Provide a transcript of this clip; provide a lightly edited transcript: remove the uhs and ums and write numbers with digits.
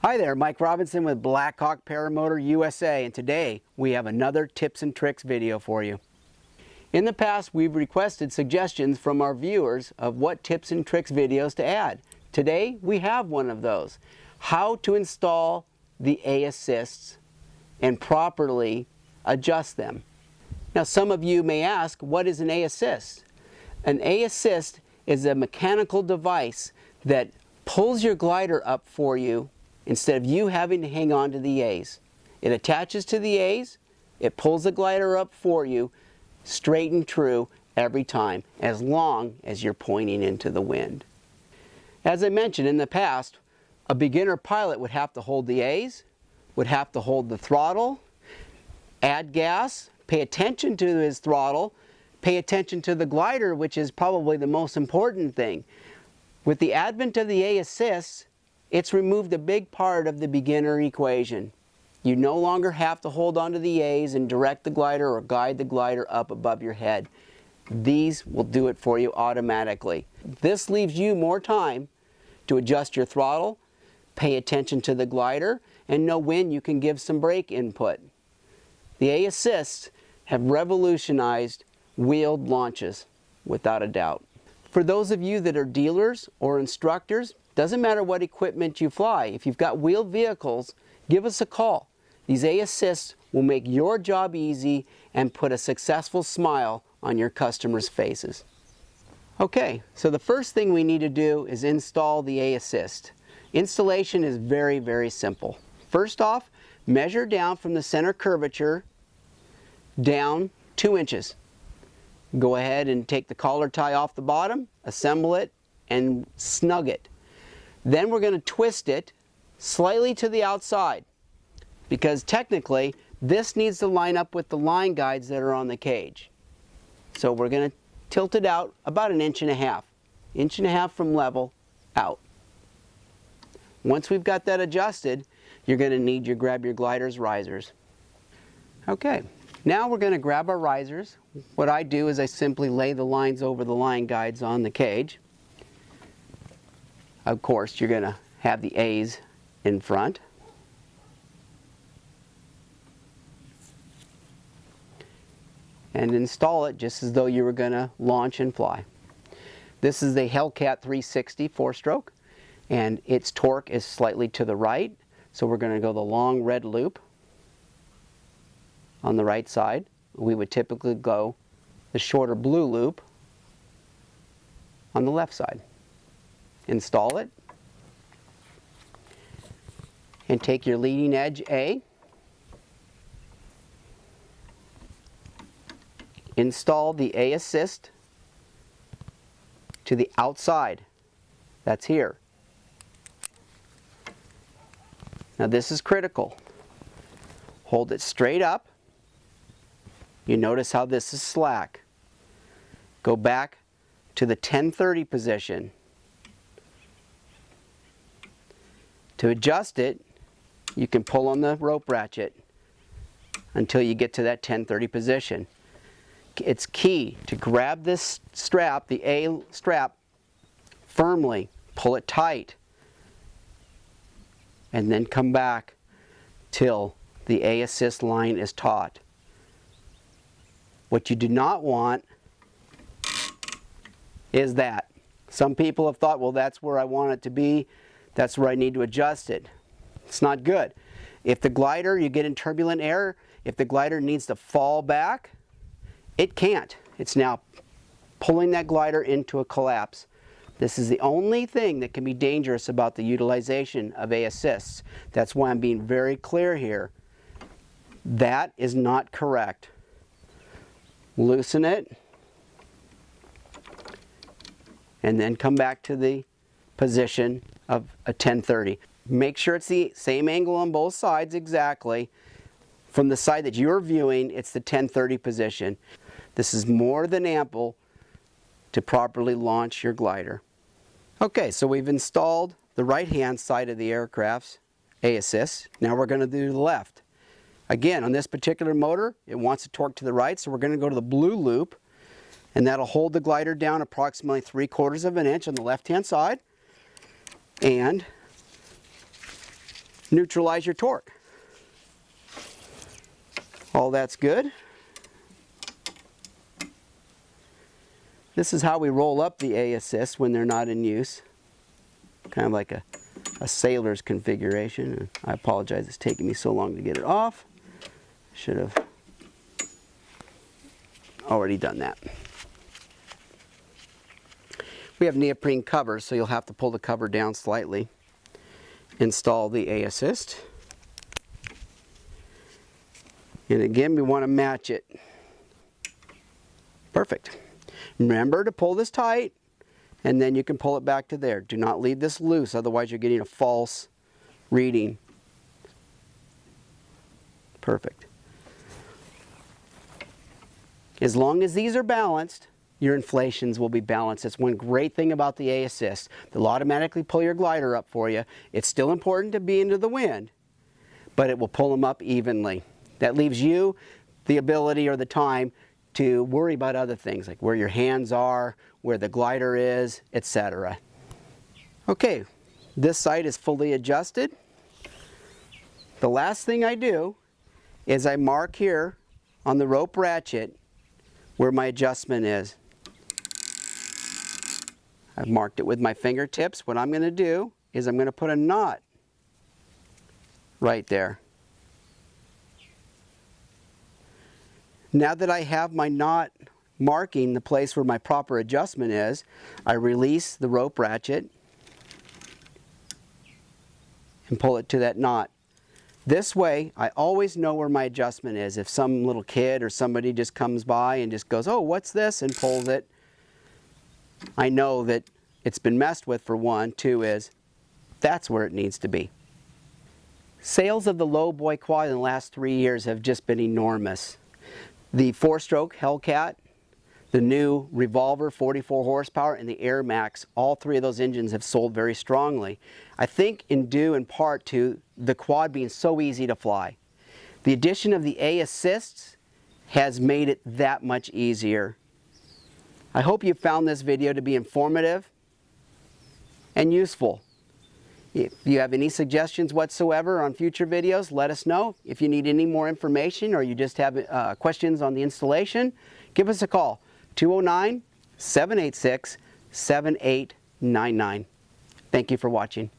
Hi there, Mike Robinson with BlackHawk Paramotors USA, and today we have another tips and tricks video for you. In the past, we've requested suggestions from our viewers of what tips and tricks videos to add. Today, we have one of those. How to install the A-Assists and properly adjust them. Now, some of you may ask, what is an A-Assist? An A-Assist is a mechanical device that pulls your glider up for you instead of you having to hang on to the A's. It attaches to the A's, it pulls the glider up for you, straight and true every time, as long as you're pointing into the wind. As I mentioned in the past, a beginner pilot would have to hold the A's, would have to hold the throttle, add gas, pay attention to his throttle, pay attention to the glider, which is probably the most important thing. With the advent of the A-Assists, it's removed a big part of the beginner equation. You no longer have to hold onto the A's and direct the glider or guide the glider up above your head. These will do it for you automatically. This leaves you more time to adjust your throttle, pay attention to the glider, and know when you can give some brake input. The A-Assists have revolutionized wheeled launches, without a doubt. For those of you that are dealers or instructors, doesn't matter what equipment you fly. If you've got wheeled vehicles, give us a call. These A-Assists will make your job easy and put a successful smile on your customers' faces. Okay, so the first thing we need to do is install the A-Assist. Installation is very, very simple. First off, measure down from the center curvature down 2 inches. Go ahead and take the collar tie off the bottom, assemble it, and snug it. Then we're going to twist it slightly to the outside, because technically this needs to line up with the line guides that are on the cage. So we're going to tilt it out about 1.5 inches. 1.5 inches from level out. Once we've got that adjusted, you're going to need to grab your glider's risers. Okay, now we're going to grab our risers. What I do is I simply lay the lines over the line guides on the cage. Of course, you're going to have the A's in front. And install it just as though you were going to launch and fly. This is the Hellcat 360 4-stroke, and its torque is slightly to the right. So we're going to go the long red loop on the right side. We would typically go the shorter blue loop on the left side. Install it, and take your leading edge A, install the A-Assist to the outside. That's here. Now this is critical. Hold it straight up. You notice how this is slack. Go back to the 1030 position. To adjust it, you can pull on the rope ratchet until you get to that 1030 position. It's key to grab this strap, the A strap, firmly, pull it tight, and then come back till the A-Assist line is taut. What you do not want is that. Some people have thought, well, that's where I want it to be. That's where I need to adjust it. It's not good. If the glider, you get in turbulent air, if the glider needs to fall back, it can't. It's now pulling that glider into a collapse. This is the only thing that can be dangerous about the utilization of A-Assists. That's why I'm being very clear here. That is not correct. Loosen it, and then come back to the position of a 1030. Make sure it's the same angle on both sides exactly. From the side that you're viewing, it's the 1030 position. This is more than ample to properly launch your glider. Okay, so we've installed the right-hand side of the aircraft's A-Assist. Now we're going to do the left. Again, on this particular motor, it wants to torque to the right, so we're going to go to the blue loop, and that'll hold the glider down approximately 3/4 of an inch on the left-hand side. And neutralize your torque. All that's good. This is how we roll up the A-assist when they're not in use. Kind of like a sailor's configuration. I apologize, it's taking me so long to get it off. Should have already done that. We have neoprene covers, so you'll have to pull the cover down slightly. Install the A-assist. And again, we want to match it. Perfect. Remember to pull this tight, and then you can pull it back to there. Do not leave this loose, otherwise you're getting a false reading. Perfect. As long as these are balanced, your inflations will be balanced. That's one great thing about the A-assist. They'll automatically pull your glider up for you. It's still important to be into the wind, but it will pull them up evenly. That leaves you the ability or the time to worry about other things, like where your hands are, where the glider is, etc. Okay, this side is fully adjusted. The last thing I do is I mark here on the rope ratchet where my adjustment is. I've marked it with my fingertips. What I'm going to do is I'm going to put a knot right there. Now that I have my knot marking the place where my proper adjustment is, I release the rope ratchet and pull it to that knot. This way, I always know where my adjustment is. If some little kid or somebody just comes by and just goes, "Oh, what's this?" and pulls it, I know that it's been messed with, for one. Two is, that's where it needs to be. Sales of the low boy quad in the last 3 years have just been enormous. The 4-stroke Hellcat, the new Revolver 44 horsepower, and the Air Max, all three of those engines have sold very strongly. I think due in part to the quad being so easy to fly. The addition of the A-assists has made it that much easier. I hope you found this video to be informative and useful. If you have any suggestions whatsoever on future videos, let us know. If you need any more information or you just have questions on the installation, give us a call, 209-786-7899. Thank you for watching.